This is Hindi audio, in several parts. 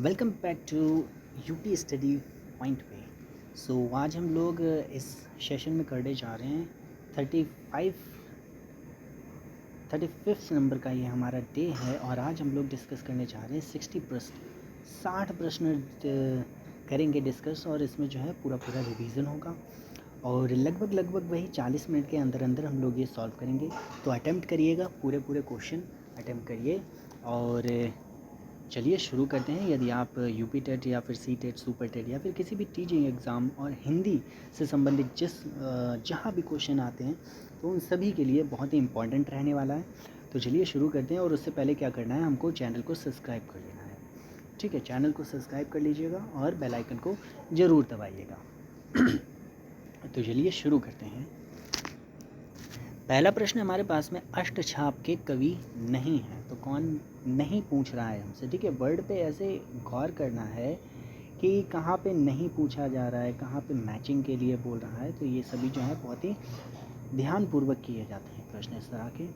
Welcome back to UP study point पे। आज हम लोग इस सेशन में करने जा रहे हैं 35 नंबर का ये हमारा डे है। और आज हम लोग डिस्कस करने जा रहे हैं 60 प्रश्न करेंगे डिस्कस। और इसमें जो है पूरा रिवीजन होगा और लगभग वही 40 मिनट के अंदर अंदर हम लोग ये सॉल्व करेंगे। तो अटेम्प्ट करिएगा, पूरे क्वेश्चन अटेम्प्ट करिए। और चलिए शुरू करते हैं। यदि आप यूपी टेट या फिर सी टेट, सुपर टेट या फिर किसी भी टीचिंग एग्ज़ाम और हिंदी से संबंधित जहाँ भी क्वेश्चन आते हैं तो उन सभी के लिए बहुत ही इम्पॉर्टेंट रहने वाला है। तो चलिए शुरू करते हैं। और उससे पहले क्या करना है, हमको चैनल को सब्सक्राइब कर लेना है। ठीक है, चैनल को सब्सक्राइब कर लीजिएगा और बेल आइकन को ज़रूर दबाइएगा। तो चलिए शुरू करते हैं। पहला प्रश्न हमारे पास में अष्टछाप के कवि नहीं है। तो कौन नहीं पूछ रहा है हमसे। ठीक है, वर्ड पे ऐसे गौर करना है कि कहाँ पे नहीं पूछा जा रहा है, कहाँ पे मैचिंग के लिए बोल रहा है। तो ये सभी जो है बहुत ही ध्यानपूर्वक किए जाते हैं प्रश्न इस तरह के।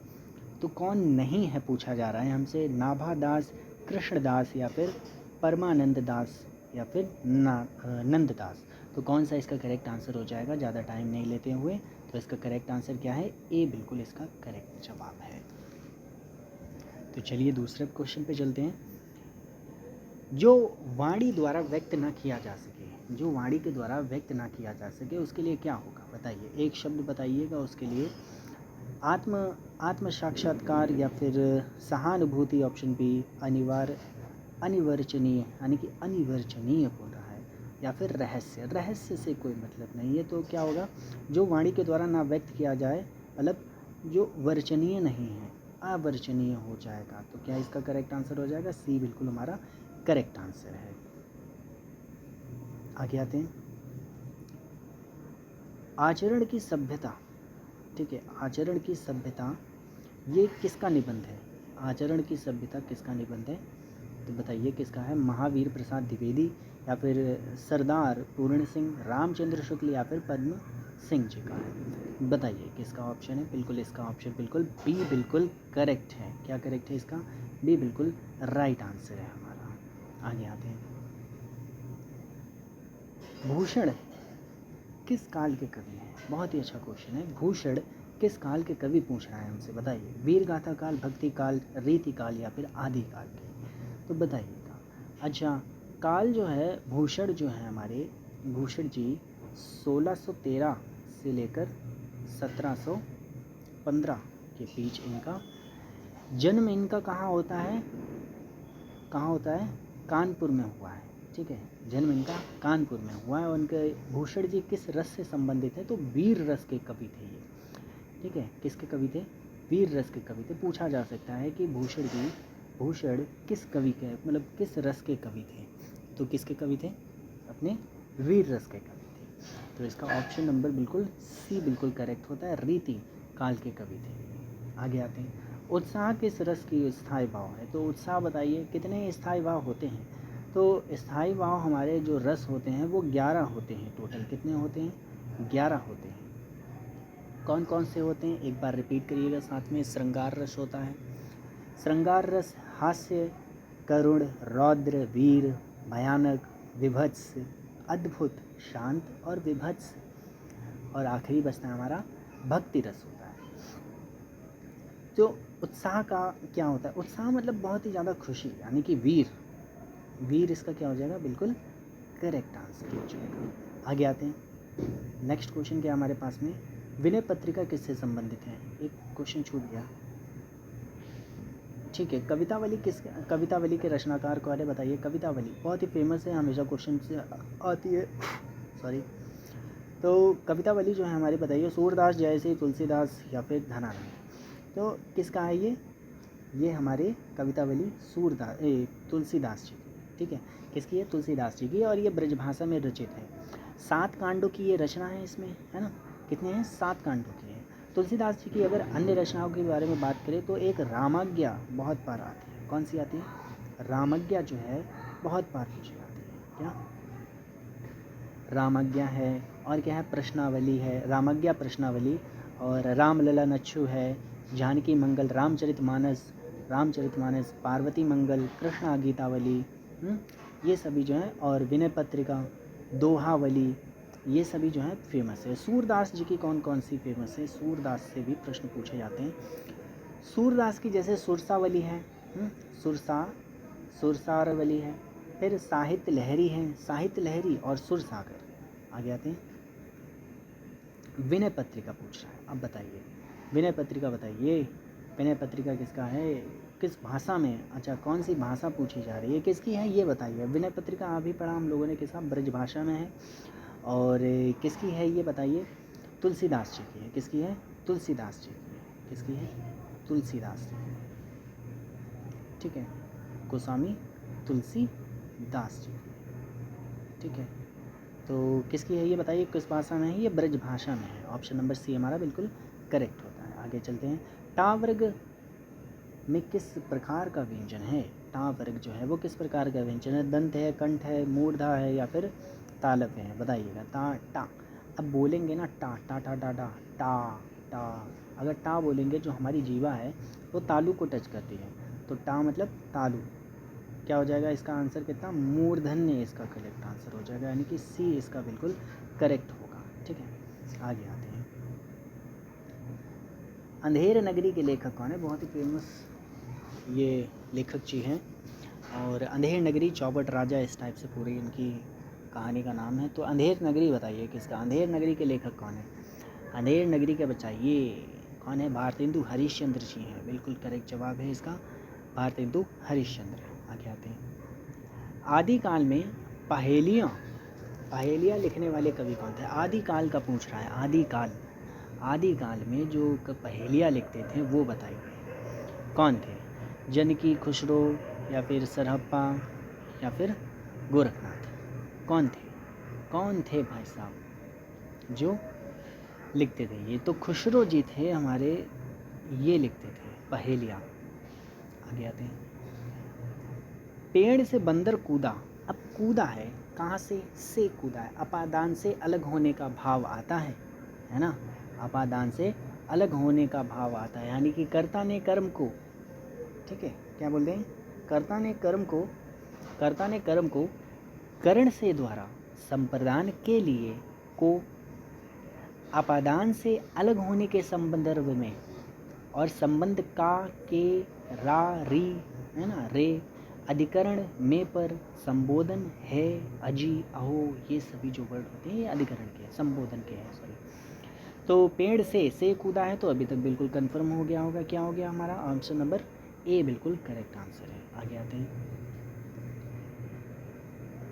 तो कौन नहीं है पूछा जा रहा है हमसे, नाभा दास, कृष्णदास या फिर परमानंद दास या फिर नंददास। तो कौन सा इसका करेक्ट आंसर हो जाएगा, ज़्यादा टाइम नहीं लेते हुए। तो इसका करेक्ट आंसर क्या है, ए बिल्कुल इसका करेक्ट जवाब है। तो चलिए दूसरे क्वेश्चन पे चलते हैं। जो वाणी द्वारा व्यक्त ना किया जा सके, जो वाणी के द्वारा व्यक्त ना किया जा सके उसके लिए क्या होगा, बताइए। एक शब्द बताइएगा उसके लिए। आत्म साक्षात्कार या फिर सहानुभूति, ऑप्शन बी अनिवर्चनीय, यानी कि अनिवर्चनीय बोल रहा है, या फिर रहस्य से कोई मतलब नहीं है। तो क्या होगा, जो वाणी के द्वारा ना व्यक्त किया जाए, मतलब जो वर्चनीय नहीं है, अवर्चनीय हो जाएगा। तो क्या इसका करेक्ट आंसर हो जाएगा, सी बिल्कुल हमारा करेक्ट आंसर है। आगे आते हैं। आचरण की सभ्यता, ठीक है, आचरण की सभ्यता ये किसका निबंध है। आचरण की सभ्यता किसका निबंध है, तो बताइए किसका है। महावीर प्रसाद द्विवेदी या फिर सरदार पूर्ण सिंह, रामचंद्र शुक्ल या फिर पद्म सिंह जी का है। बताइए किसका ऑप्शन है। बिल्कुल इसका ऑप्शन बिल्कुल बी बिल्कुल करेक्ट है। क्या करेक्ट है इसका, बी बिल्कुल राइट आंसर है हमारा। आगे आते हैं। भूषण किस काल के कवि हैं। बहुत ही अच्छा क्वेश्चन है। भूषण किस काल के कवि पूछ रहा है हमसे, बताइए। वीर गाथा काल, भक्ति काल, रीति काल या फिर आदि काल के। तो बताइएगा। अच्छा, काल जो है, भूषण जो है हमारे, भूषण जी 1613 से लेकर 1715 के बीच इनका जन्म, इनका कहाँ होता है, कहाँ होता है, कानपुर में हुआ है। ठीक है, जन्म इनका कानपुर में हुआ है। उनके भूषण जी किस रस से संबंधित है, तो वीर रस के कवि थे ये। ठीक है, किसके कवि थे, वीर रस के कवि थे। पूछा जा सकता है कि भूषण किस कवि के, मतलब किस रस के कवि थे। तो किसके कवि थे, अपने वीर रस के कवि थे। तो इसका ऑप्शन नंबर बिल्कुल सी बिल्कुल करेक्ट होता है, रीति काल के कवि थे। आगे आते हैं। उत्साह किस रस की स्थायी भाव है। तो उत्साह बताइए कितने स्थायी भाव होते हैं। तो स्थायी भाव हमारे जो रस होते हैं वो 11 होते हैं। टोटल कितने होते हैं, 11 होते हैं। कौन कौन से होते हैं, एक बार रिपीट करिएगा साथ में। श्रृंगार रस होता है, श्रृंगार रस, हास्य, करुण, रौद्र, वीर, भयानक, विभत्स, अद्भुत, शांत और विभत्स। और आखिरी बचता है हमारा भक्ति रस होता है। तो उत्साह का क्या होता है, उत्साह मतलब बहुत ही ज़्यादा खुशी, यानी कि वीर इसका क्या हो जाएगा, बिल्कुल करेक्ट आंसर हो जाएगा। आगे आते हैं। नेक्स्ट क्वेश्चन क्या हमारे पास में, विनय पत्रिका किससे संबंधित है। एक क्वेश्चन छूट गया। ठीक है, कवितावली के रचनाकार कौन है, बताइए। कवितावली बहुत ही फेमस है, हमेशा क्वेश्चन से आती है। सॉरी। तो कवितावली जो है हमारी, बताइए। सूरदास, जयसी, तुलसीदास या फिर धनानंद। तो किसका है ये हमारे कवितावली तुलसीदास जी की। ठीक है, किसकी है, तुलसीदास जी की। और ये ब्रजभाषा में रचित है। 7 कांडों की ये रचना है इसमें, है ना। कितने हैं, 7 कांडों की है। तुलसीदास जी की अगर अन्य रचनाओं के बारे में बात करें तो एक रामज्ञा बहुत बार आती है। कौन सी आती है, रामज्ञा जो है बहुत बार पूछी जाती है। क्या, रामज्ञा है। और क्या है, प्रश्नावली है, रामज्ञा प्रश्नावली। और रामलला नच्छू है, जानकी मंगल, रामचरितमानस, पार्वती मंगल, कृष्णा गीतावली, ये सभी जो है, और विनय पत्रिका, दोहावली, ये सभी जो है फेमस है। सूरदास जी की कौन कौन सी फेमस है? सूरदास से भी प्रश्न पूछे जाते हैं। सूरदास की जैसे सुरसावली है, सुरसारवली है, फिर साहित्य लहरी है, साहित्य लहरी और सुरसागर। आगे आते हैं, विनय पत्रिका पूछ रहा है। अब बताइए विनय पत्रिका, बताइए विनय पत्रिका किसका है, किस भाषा में? अच्छा, कौन सी भाषा पूछी जा रही है, किसकी है ये बताइए। विनय पत्रिका अभी पढ़ा हम लोगों ने, किसका? ब्रज भाषा में है। और किसकी है ये बताइए? तुलसीदास जी की है। किसकी है? तुलसीदास जी की है। किसकी है? तुलसीदास जी की। ठीक है, गोस्वामी तुलसीदास जी की। ठीक है, तो किसकी है ये बताइए, किस भाषा में है? ये ब्रज भाषा में है। ऑप्शन नंबर सी हमारा बिल्कुल करेक्ट होता है। आगे चलते हैं, टा वर्ग में किस प्रकार का व्यंजन है? टा वर्ग जो है वो किस प्रकार का व्यंजन है? दंत है, कंठ है, मूर्धा है या फिर तालव्य है? बताइएगा। टा टा, अब बोलेंगे ना टा टा टा टा टा टा टा, अगर टा बोलेंगे जो हमारी जीवा है वो तालु को टच करती है, तो टा मतलब तालु। क्या हो जाएगा इसका आंसर? कितना? मूर्धन्य इसका करेक्ट आंसर हो जाएगा, यानी कि सी इसका बिल्कुल करेक्ट होगा। ठीक है, आगे आते हैं, अंधेर नगरी के लेखक कौन है? बहुत ही फेमस ये लेखक जी हैं, और अंधेर नगरी, चौपट राजा, इस टाइप से पूरी इनकी कहानी का नाम है। तो अंधेर नगरी बताइए किसका? अंधेर नगरी के लेखक कौन है? अंधेर नगरी का बचाइए कौन है? भारतेंदु हरिश्चंद्र जी हैं, बिल्कुल करेक्ट जवाब है इसका, भारतेंदु हरिश्चंद्र। आगे आते हैं, आदिकाल में पहेलियाँ लिखने वाले कवि कौन थे? आदिकाल का पूछ रहा है, आदिकाल में जो पहेलियाँ लिखते थे वो बताइए कौन थे? जनकी, खुसरो या फिर सरहप्पा या फिर गोरखनाथ? कौन थे भाई साहब जो लिखते थे? ये तो खुसरो जी थे हमारे, ये लिखते थे पहेलियाँ। आगे आते हैं, पेड़ से बंदर कूदा। अब कूदा है, कहाँ से कूदा है? अपादान से अलग होने का भाव आता है ना? अपादान से अलग होने का भाव आता है, यानी कि कर्ता ने कर्म को, ठीक है, क्या बोलते हैं? कर्ता ने कर्म को कर्ण से द्वारा संप्रदान के लिए को अपादान से अलग होने के संदर्भ में, और संबंध का, के, रा, री, है ना, रे, अधिकरण में पर, संबोधन है, अजी, अहो, ये सभी जो वर्ड होते हैं ये अधिकरण के, संबोधन के हैं, सॉरी। तो पेड़ से कूदा है, तो अभी तक बिल्कुल कंफर्म हो गया होगा, क्या हो गया हमारा? ऑप्शन नंबर ए बिल्कुल करेक्ट आंसर है। आगे आते हैं,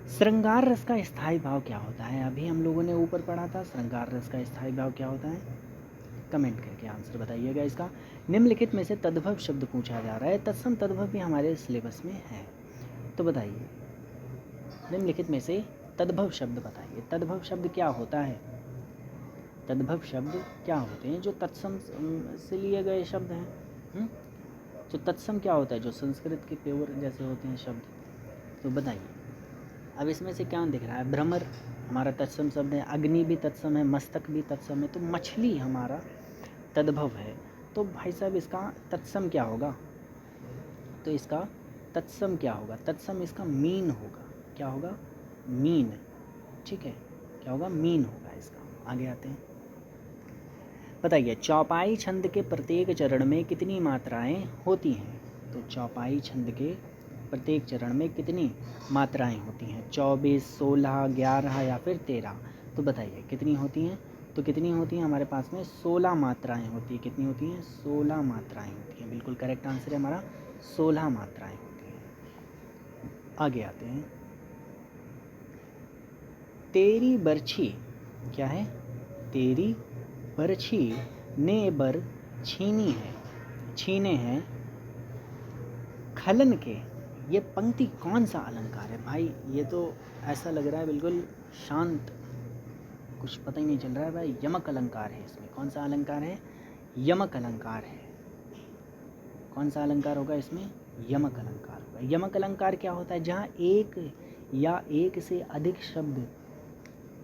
श्रृंगार रस का स्थायी भाव क्या होता है? अभी हम लोगों ने ऊपर पढ़ा था, श्रृंगार रस का स्थायी भाव क्या होता है? कमेंट करके आंसर बताइएगा इसका। निम्नलिखित में से तद्भव शब्द पूछा जा रहा है, तत्सम तद्भव भी हमारे सिलेबस में है, तो बताइए निम्नलिखित में से तद्भव शब्द बताइए। तद्भव शब्द क्या होता है? तद्भव शब्द क्या होते हैं? जो तत्सम से लिए गए शब्द हैं। तो तत्सम क्या होता है? जो संस्कृत के प्योर जैसे होते हैं शब्द, तो बताइए। अब इसमें से क्या दिख रहा है? भ्रमर हमारा तत्सम शब्द है, अग्नि भी तत्सम है, मस्तक भी तत्सम है, तो मछली हमारा तद्भव है। तो भाई साहब इसका तत्सम क्या होगा? तो इसका तत्सम क्या होगा? तत्सम इसका मीन होगा। क्या होगा? मीन। ठीक है, क्या होगा? मीन होगा इसका। आगे आते हैं, बताइए चौपाई छंद के प्रत्येक चरण में कितनी मात्राएं होती हैं? तो चौपाई छंद के प्रत्येक चरण में कितनी मात्राएं होती हैं? 24, 16, 11 या फिर 13? तो बताइए कितनी होती हैं? तो कितनी होती हैं हमारे पास में? 16 मात्राएं होती हैं। कितनी होती हैं? 16 मात्राएं होती हैं, बिल्कुल करेक्ट आंसर है हमारा, 16 मात्राएं होती हैं। आगे आते हैं, तेरी बरछी क्या है? तेरी बरछी ने बर छीने हैं खलन के, ये पंक्ति कौन सा अलंकार है? भाई ये तो ऐसा लग रहा है बिल्कुल शांत, कुछ पता ही नहीं चल रहा है भाई। यमक अलंकार है इसमें। कौन सा अलंकार है? यमक अलंकार है। कौन सा अलंकार होगा इसमें? यमक अलंकार होगा। यमक अलंकार क्या होता है? जहाँ एक या एक से अधिक शब्द,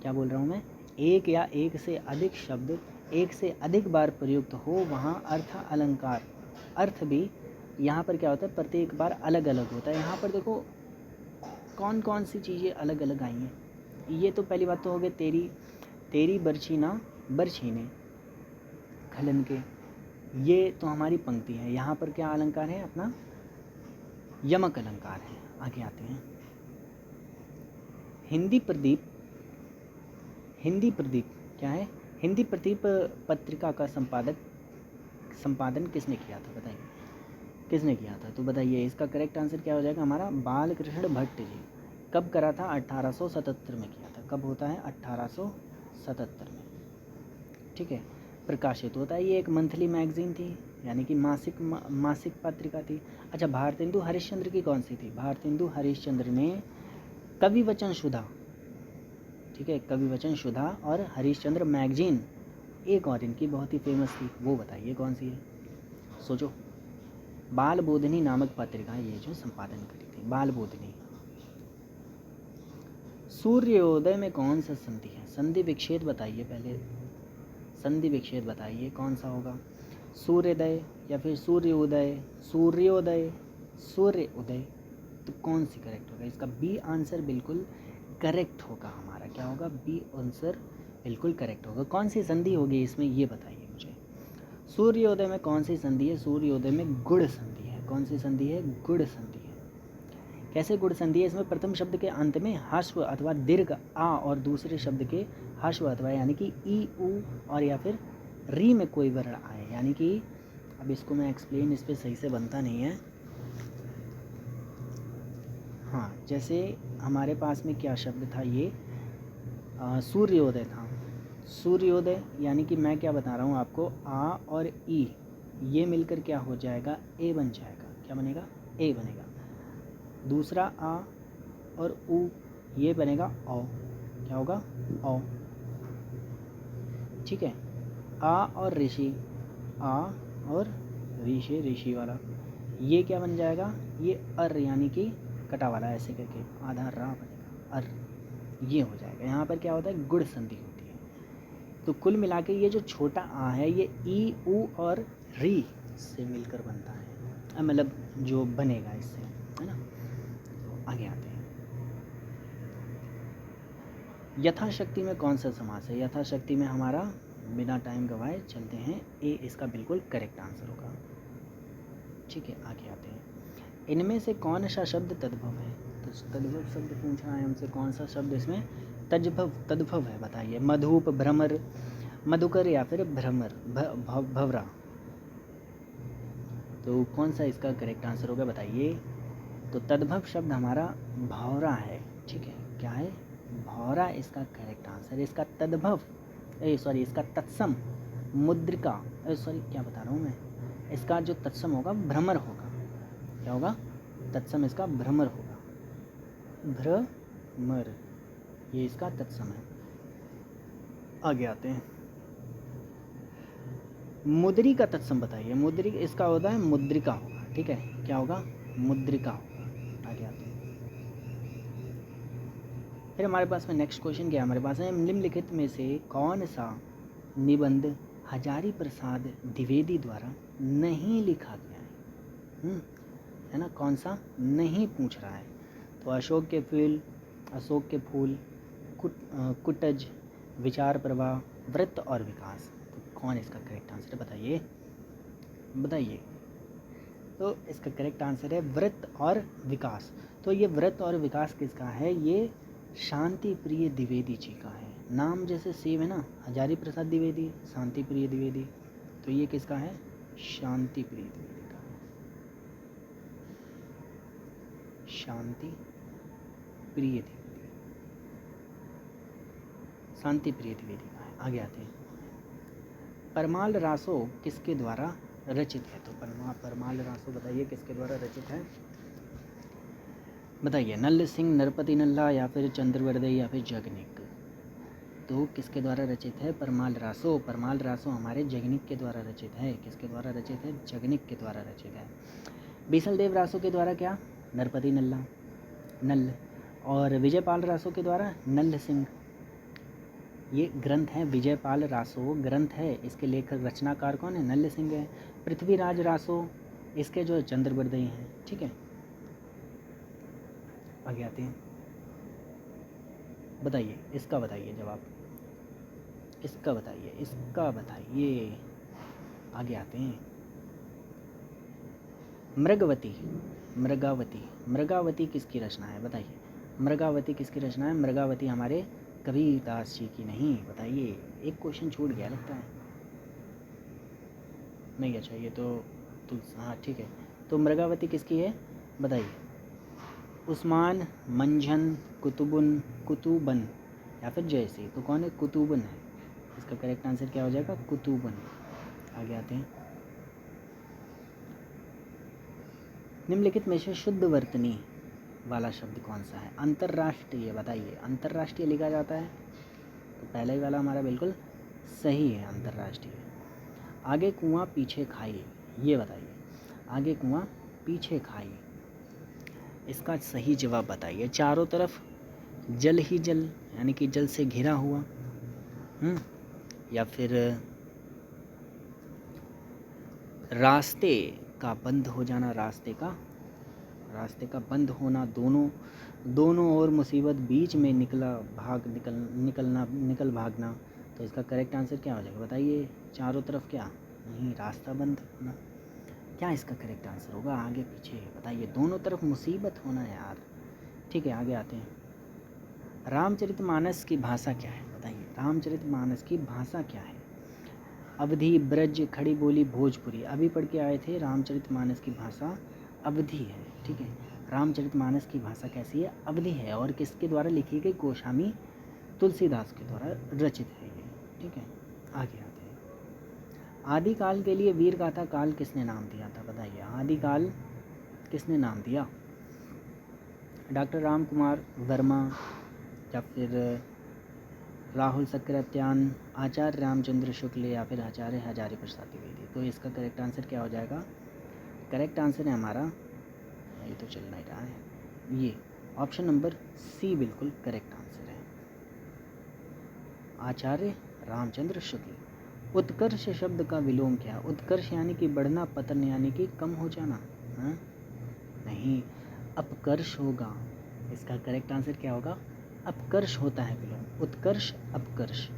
क्या बोल रहा हूँ मैं? एक या एक से अधिक शब्द एक से अधिक बार प्रयुक्त हो, वहाँ अर्थ अलंकार, अर्थ भी यहाँ पर क्या होता है? प्रत्येक बार अलग अलग होता है। यहाँ पर देखो कौन कौन सी चीज़ें अलग अलग आई हैं। ये तो पहली बात तो हो गई तेरी तेरी बरछी ना बरछी ने खलन के, ये तो हमारी पंक्ति है। यहाँ पर क्या अलंकार है अपना, यमक अलंकार है। आगे आते हैं। हिंदी प्रदीप, हिंदी प्रदीप क्या है, हिंदी प्रदीप पत्रिका का संपादन किसने किया था, बताइए किसने किया था। तो बताइए इसका करेक्ट आंसर क्या हो जाएगा हमारा, बालकृष्ण भट्ट जी। कब करा था, 1877 में किया था। कब होता है, 1877 में, ठीक है। प्रकाशित होता है, ये एक मंथली मैगजीन थी, यानी कि मासिक पत्रिका थी। अच्छा, भारतेंदु हरिश्चंद्र की कौन सी थी, भारतेंदु हरिश्चंद्र ने कवि वचन सुधा, ठीक है, कवि वचन सुधा और हरिश्चंद्र मैगजीन, एक और इनकी बहुत ही फेमस थी, वो बताइए कौन सी है, सोचो। बाल बोधनी नामक पत्रिका ये जो संपादन करी थी, बाल बोधनी। सूर्योदय में कौन सा संधि है, संधि विच्छेद बताइए पहले, संधि विच्छेद बताइए कौन सा होगा, सूर्योदय या फिर सूर्योदय, सूर्योदय, सूर्य उदय, तो कौन सी करेक्ट होगा, इसका बी आंसर बिल्कुल करेक्ट होगा हमारा। क्या होगा, बी आंसर बिल्कुल करेक्ट होगा। कौन सी संधि होगी इसमें, ये बताइए मुझे। सूर्योदय में कौन सी संधि है, सूर्योदय में गुड़ संधि है। कौन सी संधि है, गुड़ संधि है। कैसे गुड़ संधि है, इसमें प्रथम शब्द के अंत में ह्रस्व अथवा दीर्घ आ और दूसरे शब्द के ह्रस्व अथवा यानी कि ई उ और या फिर री में कोई वर्ण आए, यानी कि अब इसको मैं एक्सप्लेन इस पर सही से बनता नहीं है। हाँ, जैसे हमारे पास में क्या शब्द था, ये सूर्योदय था। सूर्योदय यानी कि मैं क्या बता रहा हूँ आपको, आ और ई ये मिलकर क्या हो जाएगा, ए बन जाएगा। क्या बनेगा, ए बनेगा। दूसरा आ और उ ये बनेगा औ, क्या होगा, औ, ठीक है। आ और ऋषि, आ और ऋषि, ऋषि वाला ये क्या बन जाएगा, ये अर यानी कि कटा वाला, ऐसे करके आधा रा बनेगा, अर, ये हो जाएगा। यहाँ पर क्या होता है, गुड़ संधि होती है। तो कुल मिला के ये जो छोटा आ है ये ई उ और री से मिलकर बनता है, मतलब जो बनेगा इससे, है ना। तो आगे आते हैं। यथाशक्ति में कौन सा समास है, यथाशक्ति में हमारा बिना टाइम गवाए चलते हैं, ए इसका बिल्कुल करेक्ट आंसर होगा, ठीक है। आगे आते हैं। इनमें से कौन सा शब्द तद्भव है, तो तद्भव शब्द पूछ रहा है हमसे, कौन सा शब्द इसमें तद्भव है, बताइए। मधुप, भ्रमर, मधुकर या फिर भ्रमर, भवरा, तो कौन सा इसका करेक्ट आंसर होगा, बताइए। तो तद्भव शब्द हमारा भौरा है, ठीक है। क्या है, भौरा इसका करेक्ट आंसर। इसका तद्भव इसका तत्सम मुद्रिका, क्या बता रहा हूँ मैं, इसका जो तत्सम होगा भ्रमर होगा। क्या होगा, तत्सम इसका भ्रमर होगा, भ्रमर, ये इसका तत्सम है। आगे आते हैं। मुद्री का तत्सम बताइए, मुद्री इसका होता है मुद्रिका होगा, ठीक है। क्या होगा, मुद्रिका होगा। आगे आते हैं। फिर हमारे पास में नेक्स्ट क्वेश्चन क्या हमारे पास है, निम्नलिखित में से कौन सा निबंध हजारी प्रसाद द्विवेदी द्वारा नहीं लिखा गया है ना, कौन सा नहीं पूछ रहा है। तो अशोक के फूल, कुटज, विचार प्रवाह, वृत्त और विकास, तो कौन इसका करेक्ट आंसर है, बताइए बताइए। तो इसका करेक्ट आंसर है वृत्त और विकास। तो ये वृत्त और विकास किसका है, ये शांति प्रिय द्विवेदी जी का है। नाम जैसे सेम है ना, हजारी प्रसाद द्विवेदी, शांति प्रिय द्विवेदी, तो ये किसका है, शांति प्रिय द्विवेदी का, शांति प्रिय द्विवेदी, शांति प्रिय द्विवेदी का है। आगे आते हैं। परमाल रासो किसके द्वारा रचित है, तो परमाल रासो बताइए किसके द्वारा रचित है, बताइए। नल सिंह, नरपति नल्ला या फिर चंद्रवर्दय या फिर जगनिक, तो किसके द्वारा रचित है, परमाल रासो। परमाल रासो हमारे जगनिक के द्वारा रचित है। किसके द्वारा रचित है, जगनिक के द्वारा रचित है। बीसल देव रासो के द्वारा क्या, नरपति नल्ला, नल, और विजयपाल रासो के द्वारा नल सिंह। ये ग्रंथ है, विजयपाल रासो ग्रंथ है, इसके लेखक रचनाकार कौन है, नल सिंह है। पृथ्वीराज रासो इसके जो चंद्रवर्दयी हैं, ठीक है। आगे आते हैं, बताइए इसका, बताइए जवाब, इसका बताइए, इसका बताइए। आगे आते हैं, मृगवती, मृगावती, मृगावती किसकी रचना है बताइए, मृगावती किसकी रचना है? मृगावती हमारे कबीरदास जी की नहीं, बताइए। एक क्वेश्चन छूट गया लगता है, नहीं अच्छा ये तो हाँ ठीक है, तो मृगावती किसकी है बताइए? उस्मान, मंझन, कुतुबुन, कुतुबन या फिर जयसी, तो कौन है? कुतुबन है। इसका करेक्ट आंसर क्या हो जाएगा? कुतुबन। आगे आते हैं, निम्नलिखित में से शुद्ध वर्तनी वाला शब्द कौन सा है? अंतर्राष्ट्रीय, बताइए। अंतर्राष्ट्रीय लिखा जाता है तो पहला ही वाला हमारा बिल्कुल सही है, अंतर्राष्ट्रीय। आगे कुआं पीछे खाई, ये बताइए। आगे कुआं पीछे खाई, इसका सही जवाब बताइए। चारों तरफ जल ही जल, यानी कि जल से घिरा हुआ, या फिर रास्ते का बंद हो जाना, रास्ते का बंद होना, दोनों ओर मुसीबत, बीच में निकल भागना। तो इसका करेक्ट आंसर क्या हो जाएगा बताइए? चारों तरफ क्या? नहीं, रास्ता बंद होना। क्या इसका करेक्ट आंसर होगा? आगे पीछे बताइए, दोनों तरफ मुसीबत होना यार। ठीक है, आगे आते हैं, रामचरितमानस की भाषा क्या है बताइए? रामचरितमानस की भाषा क्या है? अवधी, ब्रज, खड़ी बोली, भोजपुरी। अभी पढ़ के आए थे, रामचरितमानस की भाषा अवधी है। ठीक है, रामचरितमानस की भाषा कैसी है? अवधी है। और किसके द्वारा लिखी गई? गोस्वामी तुलसीदास के द्वारा रचित है ये। ठीक है, आगे आते हैं, आदिकाल के लिए वीर गाथा काल किसने नाम दिया था बताइए? आदिकाल किसने नाम दिया? डॉक्टर राम कुमार वर्मा, या फिर राहुल सक्रात्यान, आचार्य रामचंद्र शुक्ल, या फिर आचार्य हजारी प्रसाद द्विवेदी। तो इसका करेक्ट आंसर क्या हो जाएगा? करेक्ट आंसर है हमारा, ये तो चल नहीं रहा है, ये ऑप्शन नंबर सी बिल्कुल करेक्ट आंसर है, आचार्य रामचंद्र शुक्ल। उत्कर्ष शब्द का विलोम क्या? उत्कर्ष यानी कि बढ़ना, पतन यानी कि कम हो जाना। हाँ? नहीं, अपकर्ष होगा। इसका करेक्ट आंसर क्या होगा? अपकर्ष होता है विलोम, उत्कर्ष अपकर्ष।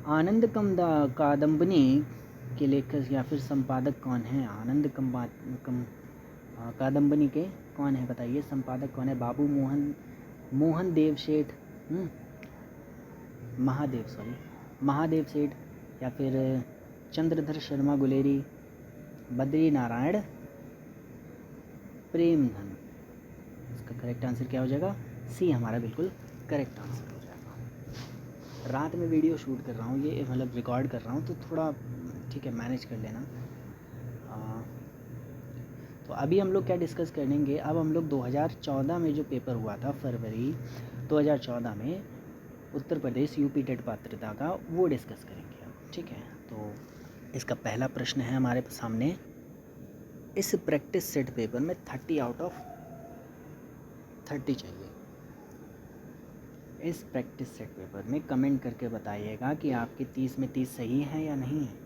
आनंद कादम्बनी के लेखक या फिर संपादक कौन है? आनंद कादम्बनी के कौन है बताइए? संपादक कौन है? बाबू मोहन देव सेठ, महादेव सेठ, या फिर चंद्रधर शर्मा गुलेरी, बद्री नारायण प्रेमधन। इसका करेक्ट आंसर क्या हो जाएगा? सी हमारा बिल्कुल करेक्ट आंसर हो जाएगा। रात में वीडियो शूट कर रहा हूँ, ये मतलब रिकॉर्ड कर रहा हूँ, तो थोड़ा ठीक है मैनेज कर लेना। तो अभी हम लोग क्या डिस्कस करेंगे? अब हम लोग 2014 में जो पेपर हुआ था, फरवरी 2014 में उत्तर प्रदेश यूपी टेट पात्रता का, वो डिस्कस करेंगे अब। ठीक है, तो इसका पहला प्रश्न है हमारे सामने, इस प्रैक्टिस सेट पेपर में 30 आउट ऑफ 30 चाहिए। इस प्रैक्टिस सेट पेपर में कमेंट करके बताइएगा कि आपके 30 में 30 सही है या नहीं है।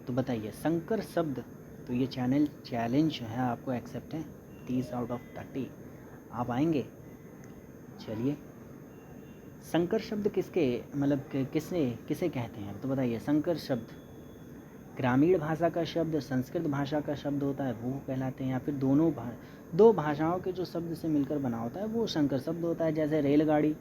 तो बताइए, संकर शब्द, तो ये चैलेंज जो है आपको एक्सेप्ट है, 30 आउट ऑफ 30 आप आएंगे? चलिए, संकर शब्द किसे कहते हैं? तो बताइए, संकर शब्द ग्रामीण भाषा का शब्द, संस्कृत भाषा का शब्द होता है वो कहलाते हैं, या फिर दो भाषाओं के जो शब्द से मिलकर बना होता है वो संकर शब्द होता है। जैसे रेलगाड़ी,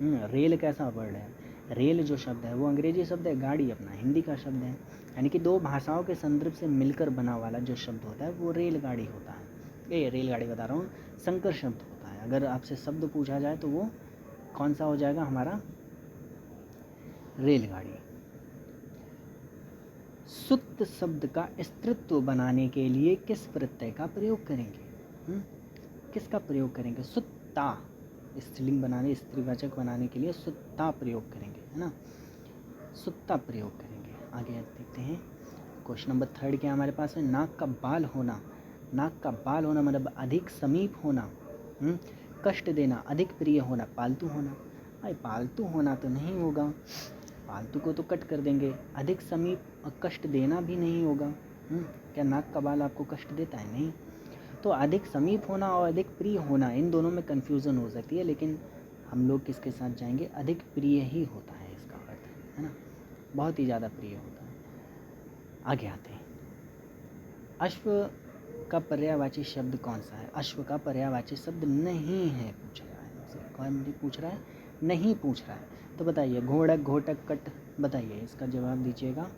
रेल कैसा वर्ड है? रेल जो शब्द है वो अंग्रेजी शब्द है, गाड़ी अपना हिंदी का शब्द है, यानी कि दो भाषाओं के संदर्भ से मिलकर बना वाला जो शब्द होता है वो रेलगाड़ी होता है। ये रेलगाड़ी बता रहा हूँ, संकर शब्द होता है। अगर आपसे शब्द पूछा जाए तो वो कौन सा हो जाएगा हमारा? रेलगाड़ी। सुत्त शब्द का स्त्रीत्व बनाने के लिए किस प्रत्यय का प्रयोग करेंगे? किसका प्रयोग करेंगे? सुत्ता, स्त्रीलिंग बनाने, स्त्रीवाचक बनाने के लिए सुत्ता प्रयोग करेंगे, है ना? सुत्ता प्रयोग करेंगे। आगे देखते हैं, क्वेश्चन नंबर 3 क्या हमारे पास है? नाक का बाल होना, नाक का बाल होना मतलब अधिक समीप होना, कष्ट देना, अधिक प्रिय होना, पालतू होना। भाई पालतू होना तो नहीं होगा, पालतू को तो कट कर देंगे। अधिक समीप और कष्ट देना भी नहीं होगा, क्या नाक का बाल आपको कष्ट देता है? नहीं। तो अधिक समीप होना और अधिक प्रिय होना, इन दोनों में कन्फ्यूज़न हो सकती है, लेकिन हम लोग किसके साथ जाएंगे? अधिक प्रिय ही होता है इसका अर्थ, है ना, बहुत ही ज़्यादा प्रिय होता है। आगे आते हैं, अश्व का पर्यायवाची शब्द कौन सा है? अश्व का पर्यायवाची शब्द नहीं है, पूछ रहा है हमसे। कौन पूछ रहा है? नहीं पूछ रहा है। तो बताइए, घोड़क, घोटक, कट, बताइए इसका जवाब दीजिएगा।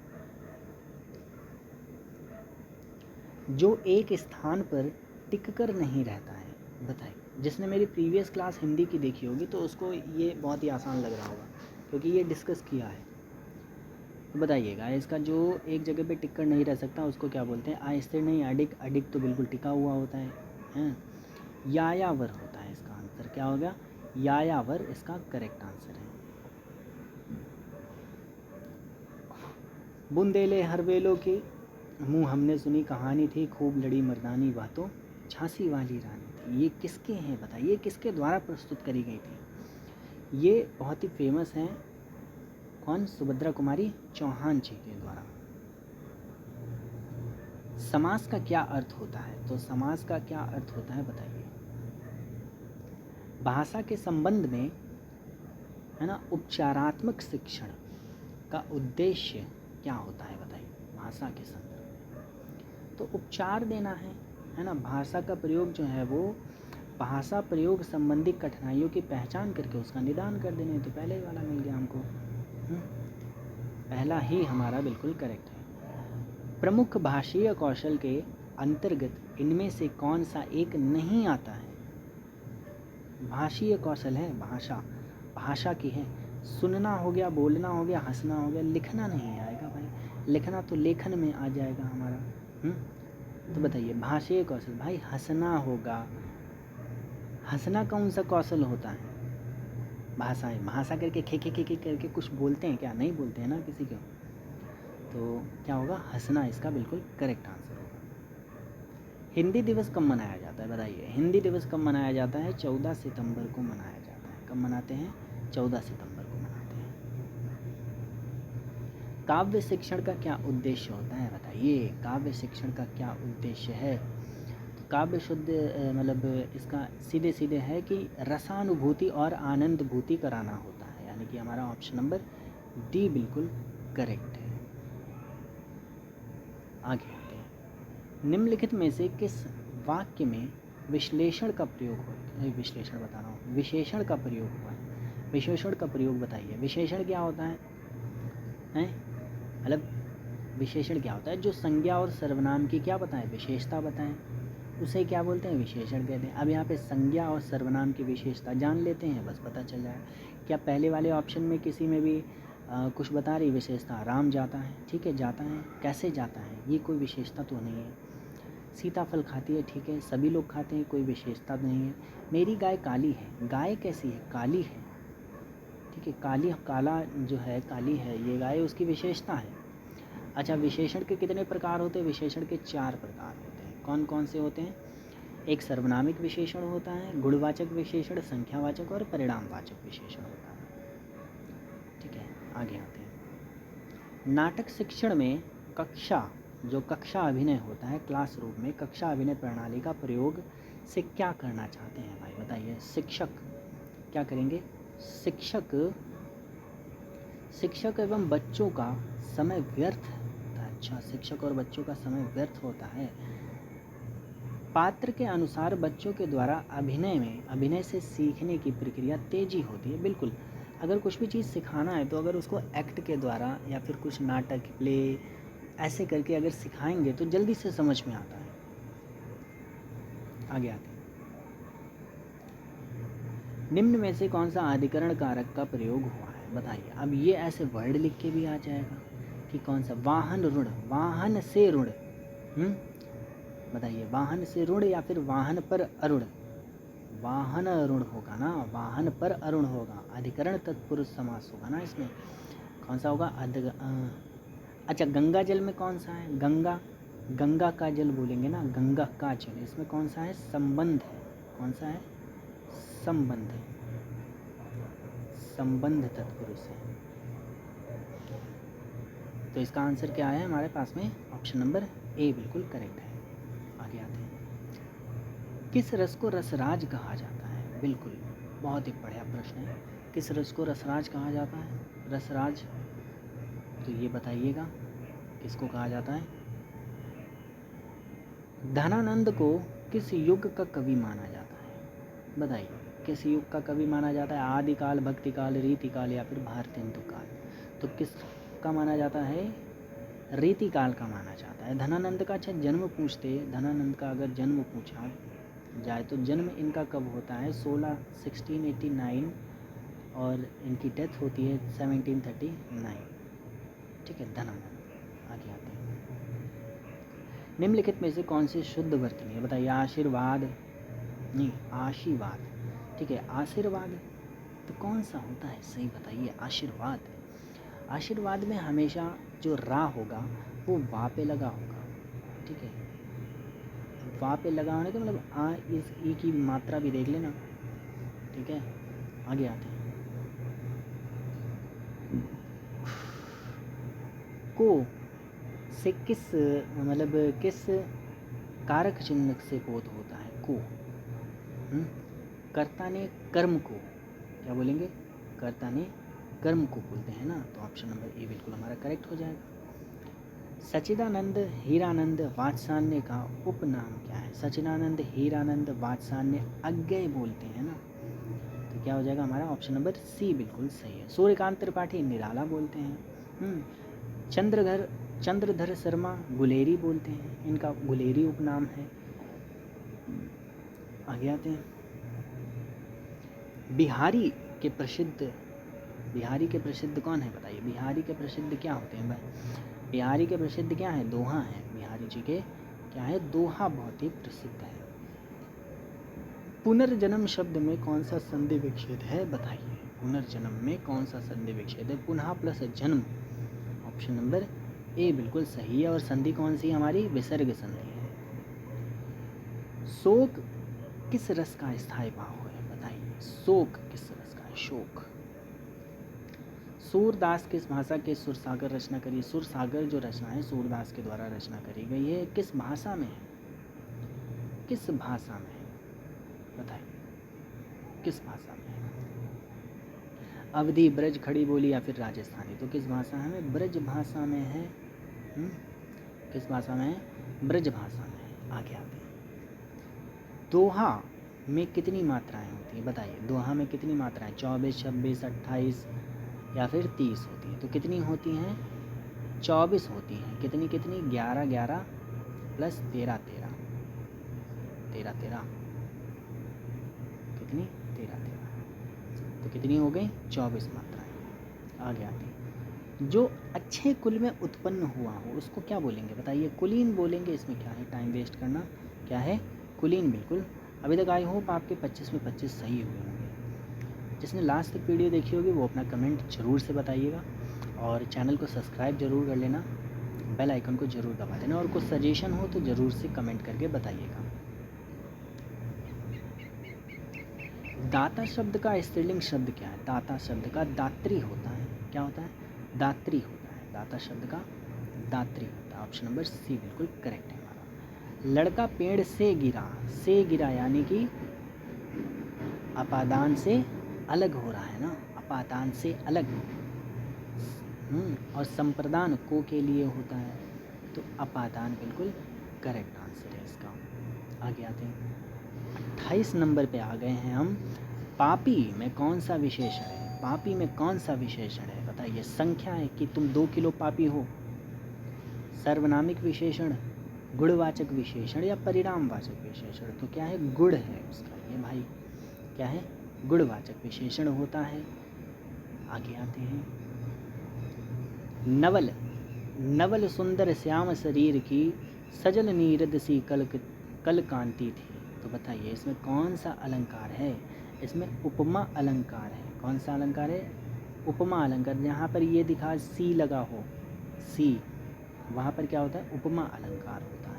जो एक स्थान पर टिक कर नहीं रहता है, बताइए। जिसने मेरी प्रीवियस क्लास हिंदी की देखी होगी तो उसको ये बहुत ही आसान लग रहा होगा, क्योंकि ये डिस्कस किया है। तो बताइएगा, इसका जो एक जगह पे टिक कर नहीं रह सकता उसको क्या बोलते हैं? अस्थिर नहीं, अडिग, अडिग तो बिल्कुल टिका हुआ होता है, हैं? यायावर होता है इसका आंसर। क्या हो गया? यायावर इसका करेक्ट आंसर है। बुंदेले हरवेलों की मुँह हमने सुनी कहानी थी, खूब लड़ी मर्दानी वह तो झांसी वाली रानी थी। ये किसके हैं बताइए? किसके द्वारा प्रस्तुत करी गई थी? ये बहुत ही फेमस हैं। कौन? सुभद्रा कुमारी चौहान जी के द्वारा। समास का क्या अर्थ होता है? तो समास का क्या अर्थ होता है बताइए। भाषा के संबंध में, है ना, उपचारात्मक शिक्षण का उद्देश्य क्या होता है बताइए? भाषा के संदर्भ में तो उपचार देना है ना। भाषा का प्रयोग जो है वो भाषा प्रयोग संबंधी कठिनाइयों की पहचान करके उसका निदान कर देने। तो पहले वाला मिल गया हमको, पहला ही हमारा बिल्कुल करेक्ट है। प्रमुख भाषीय कौशल के अंतर्गत इनमें से कौन सा एक नहीं आता है? भाषीय कौशल है, भाषा की है। सुनना हो गया, बोलना हो गया, हंसना हो गया, लिखना नहीं आएगा भाई। लिखना तो लेखन में आ जाएगा हमारा। तो बताइए, भाषीय कौशल भाई हंसना होगा। हंसना कौन सा कौशल होता है? भाषा करके खे करके कुछ बोलते हैं क्या? नहीं बोलते हैं ना किसी को। तो क्या होगा? हंसना इसका बिल्कुल करेक्ट आंसर होगा। हिंदी दिवस कब मनाया जाता है बताइए? हिंदी दिवस कब मनाया जाता है? 14 सितंबर को मनाया जाता है। कब मनाते हैं? 14 सितंबर को मनाते हैं। काव्य शिक्षण का क्या उद्देश्य होता है बताइए? काव्य शिक्षण का क्या उद्देश्य है? तो काव्य शुद्ध मतलब इसका सीधे सीधे है कि रसानुभूति और आनंदभूति कराना होता है, यानी कि हमारा ऑप्शन नंबर डी बिल्कुल करेक्ट है। आगे आते हैं, निम्नलिखित में से किस वाक्य में विश्लेषण का प्रयोग हो? विश्लेषण बता रहा हूँ, विशेषण का प्रयोग हुआ है। विशेषण का प्रयोग बताइए। विशेषण क्या होता है? मतलब विशेषण क्या होता है? जो संज्ञा और सर्वनाम की क्या बताएं? विशेषता बताएं, उसे क्या बोलते हैं? विशेषण कहते हैं। अब यहाँ पे संज्ञा और सर्वनाम की विशेषता जान लेते हैं, बस पता चल जाए। क्या पहले वाले ऑप्शन में किसी में भी कुछ बता रही विशेषता? राम जाता है, ठीक है, जाता है, कैसे जाता है, ये कोई विशेषता तो नहीं है। सीताफल खाती है, ठीक है, सभी लोग खाते हैं, कोई विशेषता तो नहीं है। मेरी गाय काली है, गाय कैसी है? काली है, ठीक है, काली, काला जो है, काली है ये गाय, उसकी विशेषता है। अच्छा, विशेषण के कितने प्रकार होते हैं? विशेषण के 4 प्रकार होते हैं। कौन कौन से होते हैं? एक सर्वनामिक विशेषण होता है, गुणवाचक विशेषण, संख्यावाचक और परिणामवाचक विशेषण होता है, ठीक है। आगे आते हैं, नाटक शिक्षण में कक्षा अभिनय होता है, क्लासरूम में कक्षा अभिनय प्रणाली का प्रयोग से क्या करना चाहते हैं भाई बताइए? शिक्षक क्या करेंगे? शिक्षक एवं बच्चों का समय व्यर्थ होता है। अच्छा, शिक्षक और बच्चों का समय व्यर्थ होता है। पात्र के अनुसार बच्चों के द्वारा अभिनय से सीखने की प्रक्रिया तेजी होती है। बिल्कुल, अगर कुछ भी चीज़ सिखाना है तो अगर उसको एक्ट के द्वारा या फिर कुछ नाटक, प्ले ऐसे करके अगर सिखाएंगे तो जल्दी से समझ में आता है। आगे आते हैं, निम्न में से कौन सा अधिकरण कारक का प्रयोग हुआ है बताइए? अब ये ऐसे वर्ड लिख के भी आ जाएगा कि कौन सा? वाहन ऋण, वाहन से ऋण, बताइए, वाहन से ऋण या फिर वाहन पर अरुण? वाहन ऋण होगा ना, वाहन पर अरुण होगा, अधिकरण तत्पुरुष समास होगा ना इसमें। कौन सा होगा? अच्छा, गंगा जल में कौन सा है? गंगा का जल बोलेंगे ना, गंगा का जल, इसमें कौन सा है? संबंध है। कौन सा है? संबंध है, संबंध तत्पुरुष है। तो इसका आंसर क्या है हमारे पास में? ऑप्शन नंबर ए बिल्कुल करेक्ट है। आगे आते हैं। किस रस को रसराज कहा जाता है? बिल्कुल, बहुत ही बढ़िया प्रश्न है। किस रस को रसराज कहा जाता है? रसराज, तो ये बताइएगा किसको कहा जाता है? धनानंद को किस युग का कवि माना जाता है? बताइए, किस युग का कवि माना जाता है? आदिकाल, भक्तिकाल, रीतिकाल या फिर भारतेंदु काल? तो किस का माना जाता है? रीतिकाल का माना जाता है। धनानंद का अच्छा जन्म पूछते, धनानंद का अगर जन्म पूछा जाए तो जन्म इनका कब होता है? 1689 और इनकी डेथ होती है 1739। ठीक है, धनानंद। आगे आते हैं। निम्नलिखित में से कौन सी शुद्ध वर्तनी है? बताइए। आशीर्वाद नहीं, आशीर्वाद। ठीक है, आशीर्वाद तो कौन सा होता है? सही बताइए। आशीर्वाद, आशीर्वाद में हमेशा जो रा होगा वो वा पे लगा होगा। ठीक है, वा पे लगा होने का मतलब आ इस ई की मात्रा भी देख लेना। ठीक है, आगे आते हैं। को से किस मतलब किस कारक चिन्ह से बोध होता है? को कर्ता ने कर्म को क्या बोलेंगे? कर्ता ने कर्म को बोलते हैं ना, तो ऑप्शन नंबर ए बिल्कुल हमारा करेक्ट हो जाएगा। सच्चिदानंद हीरानंद वात्सल्य का उपनाम क्या है? सच्चिदानंद हीरानंद वात्सल्य अज्ञेय बोलते हैं ना, तो क्या हो जाएगा हमारा? ऑप्शन नंबर सी बिल्कुल सही है। सूर्यकांत त्रिपाठी निराला बोलते हैं। चंद्रधर शर्मा गुलेरी बोलते हैं, इनका गुलेरी उपनाम है। आगे आते हैं। बिहारी के प्रसिद्ध कौन है? बताइए। बिहारी के प्रसिद्ध क्या होते हैं भाई? बिहारी के प्रसिद्ध क्या है? दोहा है। बिहारी जी के क्या है? दोहा बहुत ही प्रसिद्ध है। पुनर्जन्म शब्द में कौन सा संधि विच्छेद है? बताइए। पुनर्जन्म में कौन सा संधि विच्छेद है? पुनः प्लस जन्म। ऑप्शन नंबर ए बिल्कुल सही है। और संधि कौन सी हमारी? विसर्ग संधि है। शोक किस रस का स्थायी भाव है? बताइए। शोक किस रस का है? शोक। सूरदास किस भाषा के सुरसागर रचना करी? सुरसागर जो रचना है सूरदास के द्वारा रचना करी गई है। किस भाषा में है? किस भाषा में है? बताइए, किस भाषा में है? अवधी, ब्रज, खड़ी बोली या फिर राजस्थानी? तो किस भाषा में? ब्रज भाषा में है। किस भाषा में है? ब्रज भाषा में है। आगे आते हैं। दोहा में कितनी मात्राएं होती हैं? बताइए। दोहा में कितनी मात्राएं? 24, 26, 28 या फिर 30 होती हैं? तो कितनी होती हैं? 24 होती हैं। कितनी 11 11 प्लस 13 13 13 13 कितनी? 13 13, तो कितनी हो गई? 24 मात्राएं। आगे आते हैं। जो अच्छे कुल में उत्पन्न हुआ हो उसको क्या बोलेंगे? बताइए। कुलीन बोलेंगे। इसमें क्या है? टाइम वेस्ट करना। क्या है? कुलीन। बिल्कुल। अभी तक आई होप आपके 25 में 25 सही हुए होंगे। जिसने लास्ट तक वीडियो देखी होगी वो अपना कमेंट ज़रूर से बताइएगा और चैनल को सब्सक्राइब ज़रूर कर लेना, बेल आइकन को ज़रूर दबा देना और कुछ सजेशन हो तो ज़रूर से कमेंट करके बताइएगा। दाता शब्द का स्त्रीलिंग शब्द क्या है? दाता शब्द का दात्री होता है। क्या होता है? दात्री होता है। दाता शब्द का दात्री होता है। ऑप्शन नंबर सी बिल्कुल करेक्ट है हमारा। लड़का पेड़ से गिरा यानी कि अपादान से अलग हो रहा है ना, अपादान से अलग। और संप्रदान को के लिए होता है, तो अपादान बिल्कुल करेक्ट आंसर है इसका। आगे आते हैं। 28 नंबर पे आ गए हैं हम। पापी में कौन सा विशेषण है? पापी में कौन सा विशेषण है? बताइए। संख्या है कि तुम 2 किलो पापी हो, सर्वनामिक विशेषण, गुणवाचक विशेषण या परिणामवाचक विशेषण? तो क्या है? गुण है उसका ये भाई। क्या है? गुणवाचक विशेषण होता है। आगे आते हैं। नवल सुंदर श्याम शरीर की सजल नीरद सी कल कांति थी। तो बताइए इसमें कौन सा अलंकार है? इसमें उपमा अलंकार है। कौन सा अलंकार है? उपमा अलंकार। जहाँ पर ये दिखा सी लगा हो, सी, वहाँ पर क्या होता है? उपमा अलंकार होता है।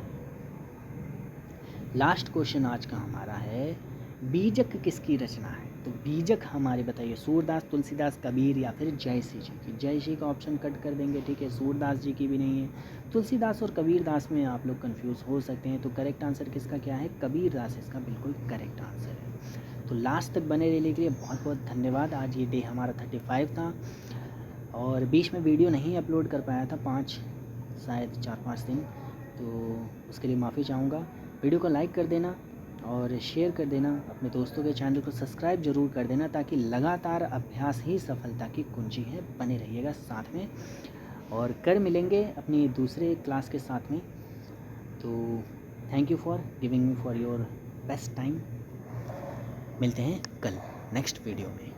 लास्ट क्वेश्चन आज का हमारा है, बीजक किसकी रचना है? तो बीजक हमारे बताइए सूरदास, तुलसीदास, कबीर या फिर जयसी जी की। जयसी का ऑप्शन कट कर देंगे, ठीक है। सूरदास जी की भी नहीं है। तुलसीदास और कबीरदास में आप लोग कंफ्यूज हो सकते हैं, तो करेक्ट आंसर किसका क्या है? कबीरदास इसका बिल्कुल करेक्ट आंसर है। तो लास्ट तक बने रहने के लिए बहुत बहुत धन्यवाद। आज ये डे हमारा 35 था और बीच में वीडियो नहीं अपलोड कर पाया था, 4-5 दिन, तो उसके लिए माफ़ी चाहूँगा। वीडियो को लाइक कर देना और शेयर कर देना, अपने दोस्तों के चैनल को सब्सक्राइब ज़रूर कर देना, ताकि लगातार अभ्यास ही सफलता की कुंजी है। बने रहिएगा साथ में और कर मिलेंगे अपनी दूसरे क्लास के साथ में। तो thank you for giving me for your best time. मिलते हैं कल नेक्स्ट वीडियो में।